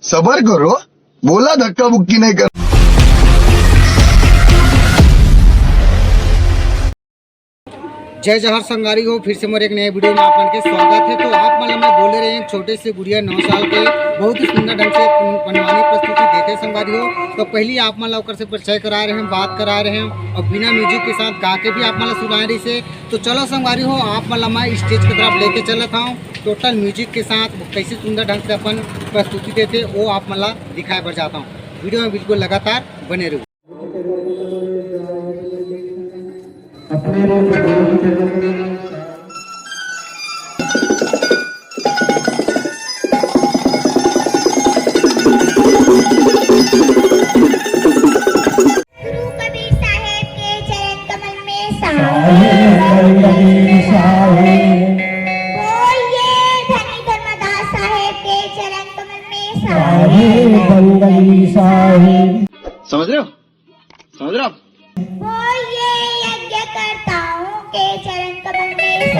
सबर करो, बोला धक्का मुक्की नहीं कर। जय जहर संगारी हो, फिर से मेरे एक नए वीडियो में आप मन के स्वागत है। तो आप मतलब मैं बोले रहे हैं छोटे से गुड़िया 9 साल के बहुत ही सुंदर ढंग से बनवानी प्रस्तुति देते संगारी हो। तो पहले आप मतलब कर से परिचय करा रहे हैं, बात करा रहे हैं और बिना म्यूजिक के साथ गा के भी आप मतलब सुना रही से। तो चलो संगारी हो, आप मतलब मैं स्टेज की तरफ लेके चलता हूँ टोटल म्यूजिक के साथ कैसे सुंदर ढंग से अपन प्रस्तुति देते वो आप मतलब दिखाए बढ़ जाता हूँ। वीडियो में बिल्कुल लगातार बने रहो। समझ रहे हो, समझ रहे हो? ये यज्ञ करताओं के चरण कमल में ये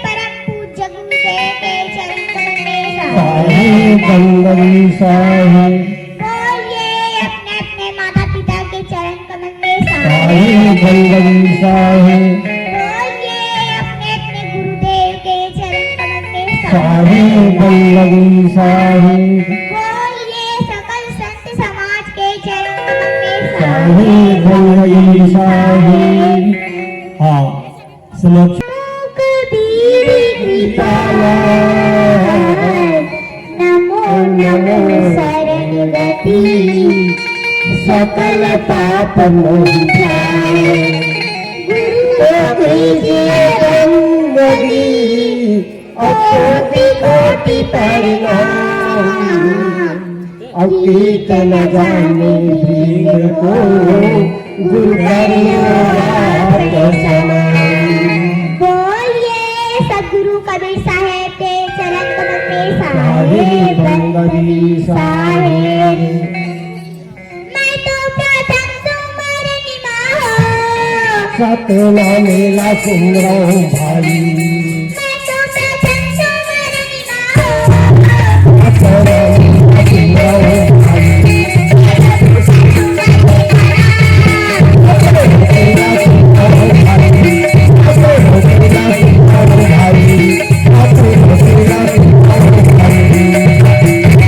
परम पूज्य गुरुदेव के चरण कमल में ये अपने अपने माता पिता के चरण कमल में ये अपने अपने गुरुदेव के चरण कमल में ये सकल संत समाज के चरण कमल में हाँ सुनो। नमो नमो शरणगति सकल पाप मोहि जाए, कोटि परिणाम अतीत न जाने भीड़ को बोलिए सदगुरु कबीर साहेब के चरण कमल में साहेब। मैं तो प्रथम तुमर निमाहो सतना मेला सुन रहा हूँ भाई, मैं तो प्रथम तुमर निमाहो सतना मेला सुन रहा हूँ भाई।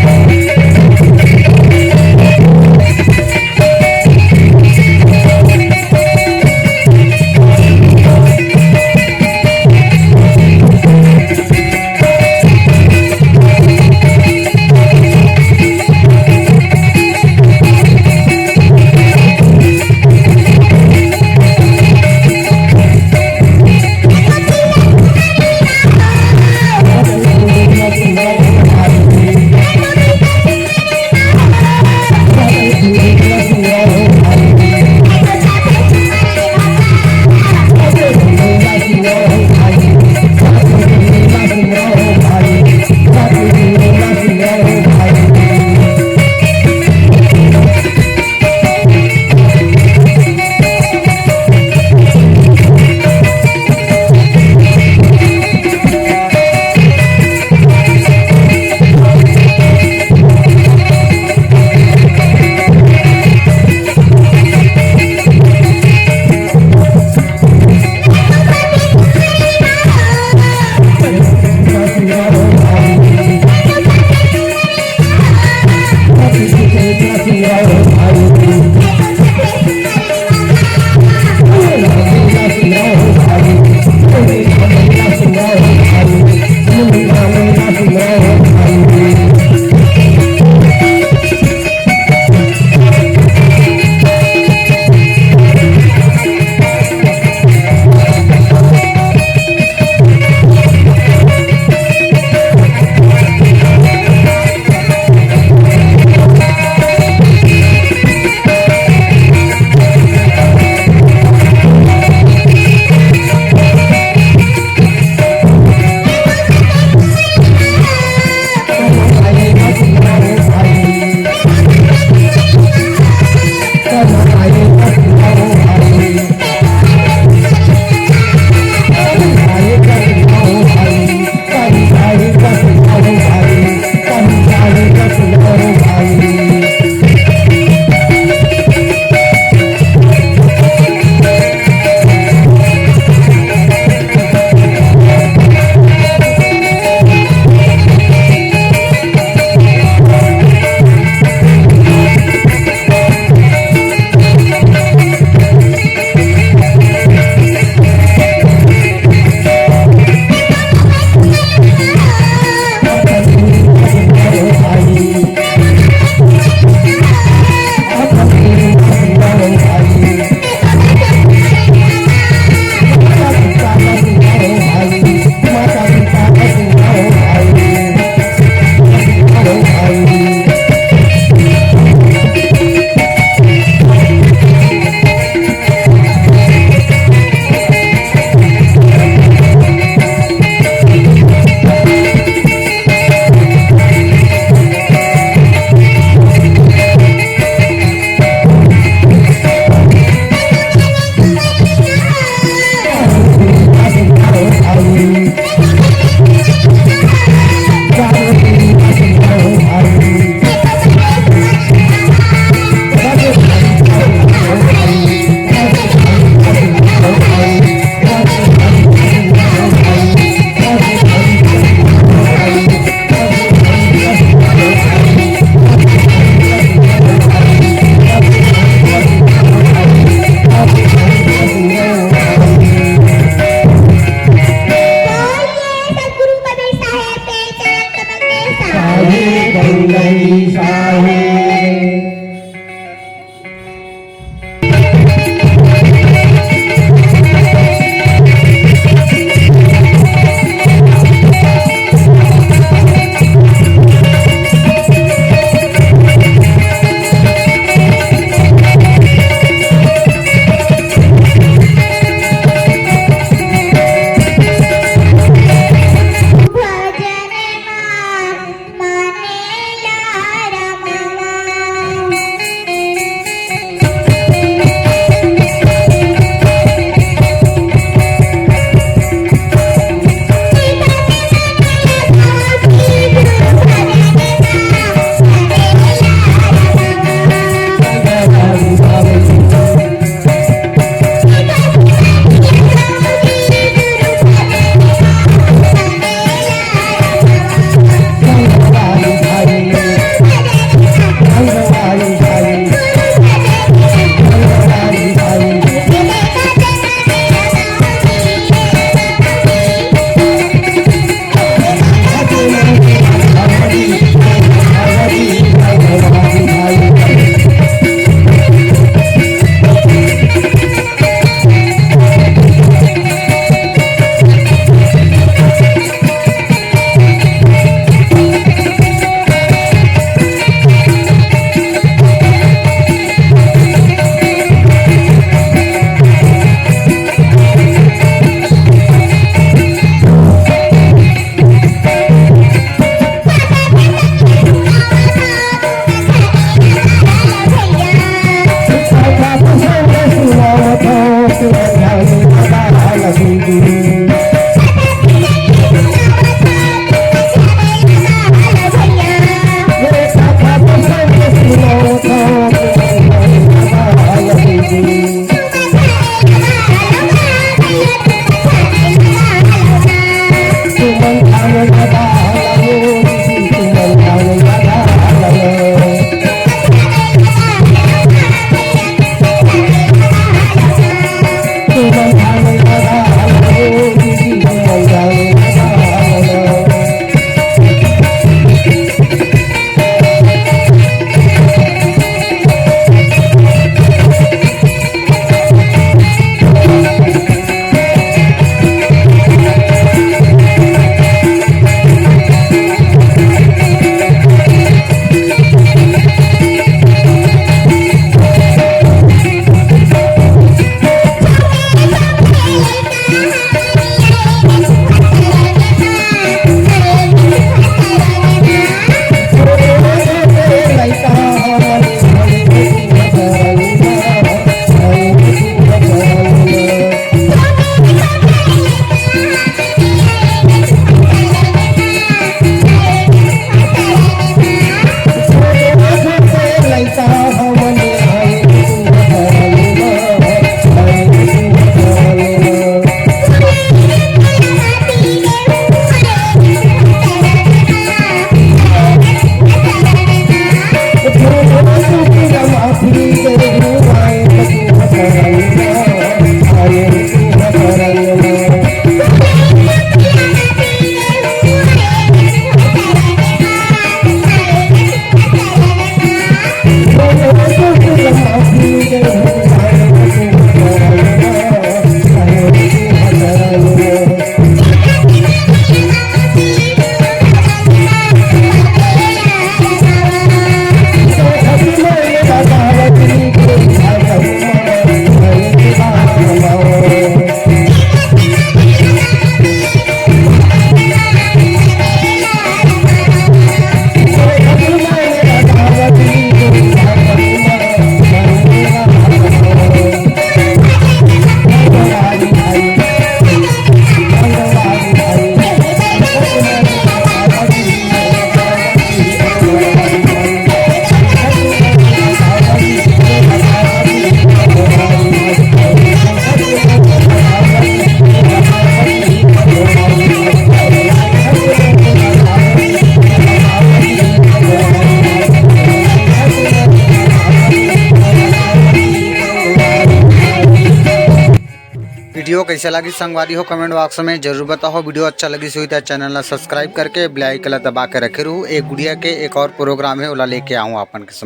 वीडियो कैसे लगी संगवारी हो कमेंट बॉक्स में जरूर बताओ। वीडियो अच्छा लगी सो तो चैनल ला सब्सक्राइब करके बेल आइकन दबा के रखे रहूँ। एक गुड़िया के एक और प्रोग्राम है ओला लेके आऊँ अपन के समाज।